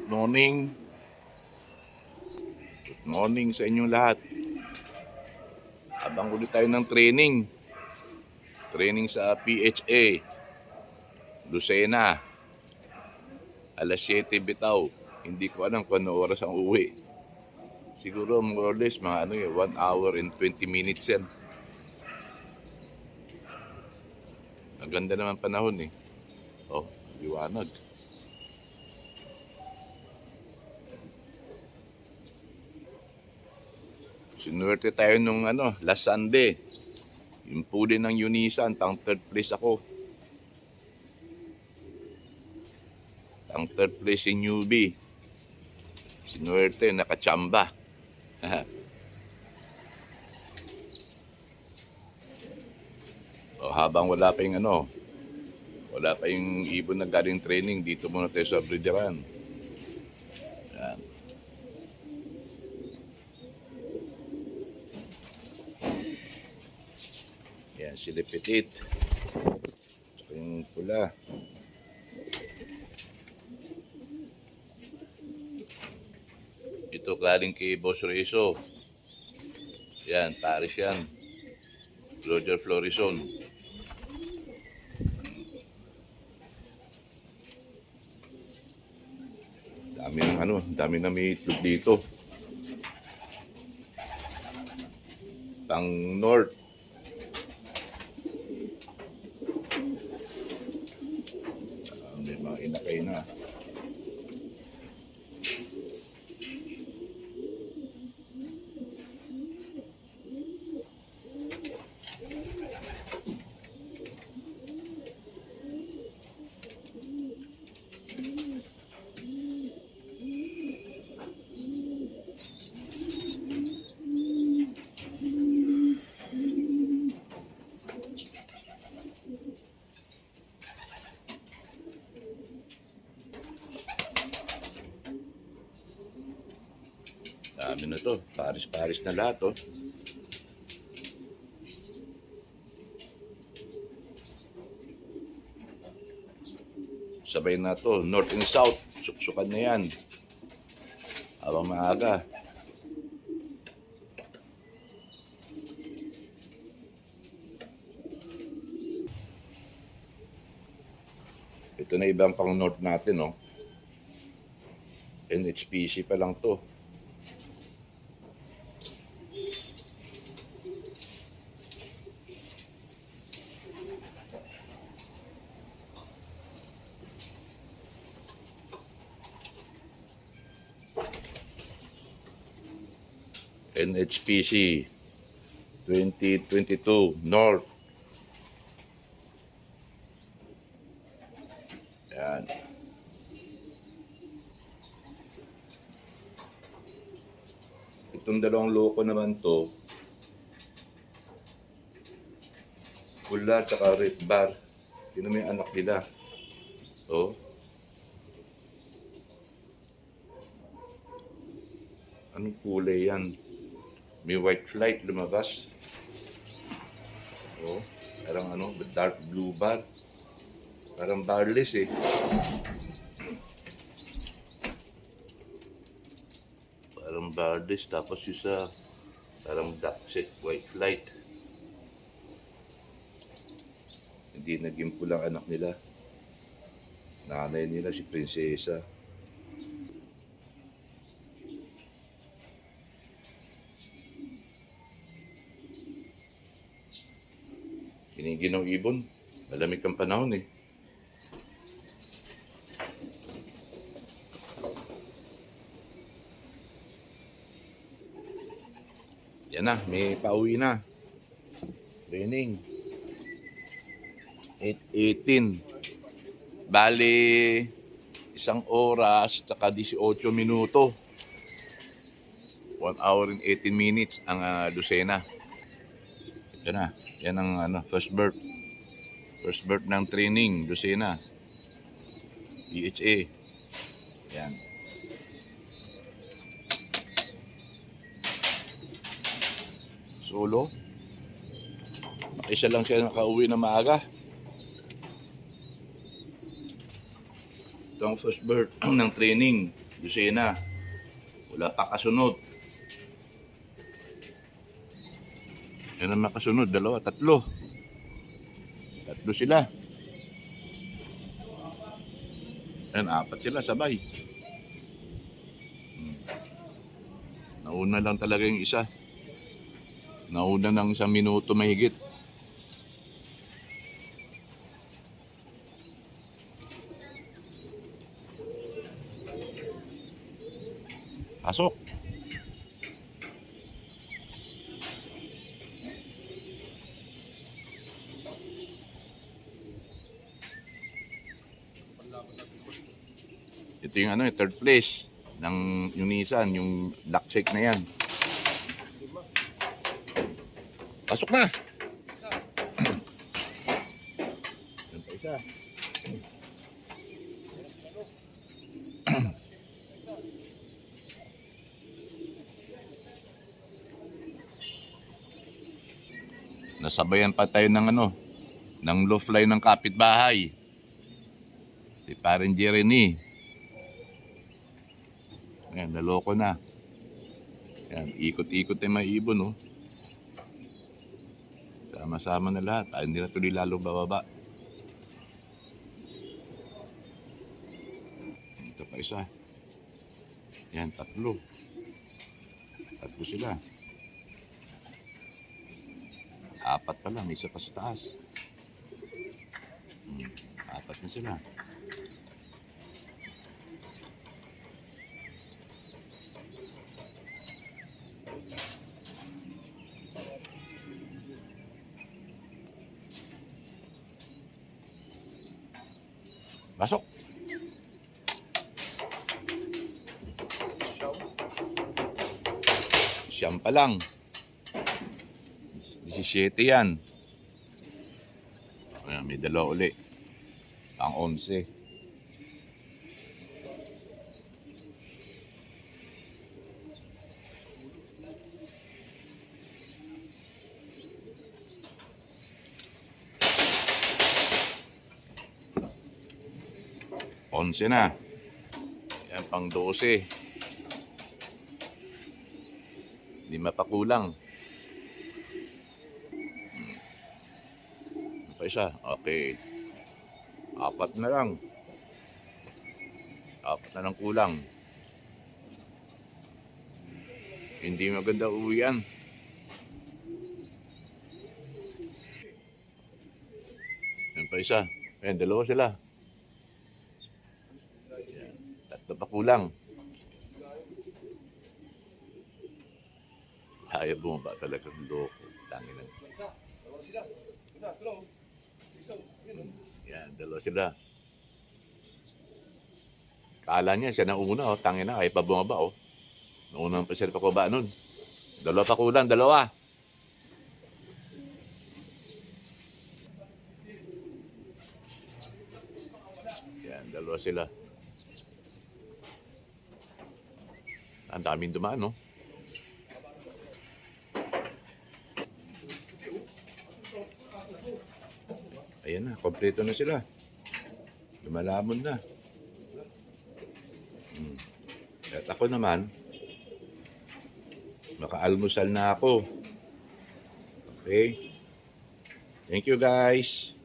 morning. Good morning sa inyong lahat. Abang ulit tayo ng training. Training sa PHA. Lucena. Alas 7 bitaw. Hindi ko alam kung ano oras ang uwi. Siguro more or less mga 1 hour and 20 minutes yan. Ang ganda naman panahon eh. Oh, liwanag. Sinuwerte tayo nung last Sunday. Yung puli ng Unisan, pang third place ako. Pang third place si newbie. Sinuwerte, nakachamba. O, habang wala pa yung ibon na galing training, dito muna tayo sa Brideran. Yan. Yan, sila petit. Yung pula. Ito galing kay Boss Rezo. Yan, Paris yan. Roger Florison. Dami na may itlog dito. Pang North. May mga inakay na. Dami na to. Paris na lahat, oh. Sabay na to. North and South. Suksukan na yan. Habang maaga. Ito na ibang pang North natin, oh. NHPC pa lang to. NHPC 2022 North. Yan. Itong dalawang loko naman to, pula at red bar. Yun may anak nila. Oh. Anong kulay yan? May white flight lumabas. Oh, parang dark blue bar. Parang barless eh. Parang barless, tapos isa parang duck set white flight. Hindi naging pulang anak nila. Nanay nila si Prinsesa. Kiniginaw ibon. Malamig ang panahon eh. Yan na, may pauwi na. Training. 8:18. Bali, 1 oras, tsaka 18 minuto. 1 hour and 18 minutes ang Lucena. Ito na. Yan ang first birth. First birth ng training, Lucena. PHA. Yan. Solo. Isa lang siya nakauwi na maaga. Ito ang first birth ng training. Lucena. Wala pa kasunod. Yan ang makasunod. Dalawa, tatlo. Tatlo sila. Yan, apat sila sabay. Nauna lang talaga yung isa. Nauna ng 1 minuto mahigit. Pasok. Ito yung ano, third place ng yung Nissan, yung black shake na yan. Pasok na. Yan pa isa. Nasabayan pa tayo ng ano, ng low fly ng kapitbahay. Si Parin Jeremy. Ayan, naloko na. Ayan, ikot-ikot na may ibon, oh. Sama-sama na lahat. Ayaw nila tuloy lalong bababa. Ito pa isa. Ayan, tatlo. Tatlo sila. Apat pa lang, isa pa sa taas. Apat na sila. Pasok. Siyam pa lang. 17 yan. Ayan, may dalawa uli. Ang 11. Onse na. Yan, pang 12. 5 pa kulang. Pa isa. Okay. 4 na lang. 4 na lang kulang. Hindi maganda uwian. Yan pa isa. Ayan, dalawa sila. Ayan, 3 pa kulang. Ayaw bumaba talaga ng loko. Tangin lang. Yan, dalawa sila. Kala niya siya na una, oh. Tangin na, ay pa bumaba, oh. Naunang pa siya pa kubaba nun. Dalawa pa kulang, dalawa. Yan, dalawa sila. Ang daming dumaan, no? Ayan na, kompleto na sila. Lumalamon na. At ako naman, makaalmusal na ako. Okay? Thank you guys.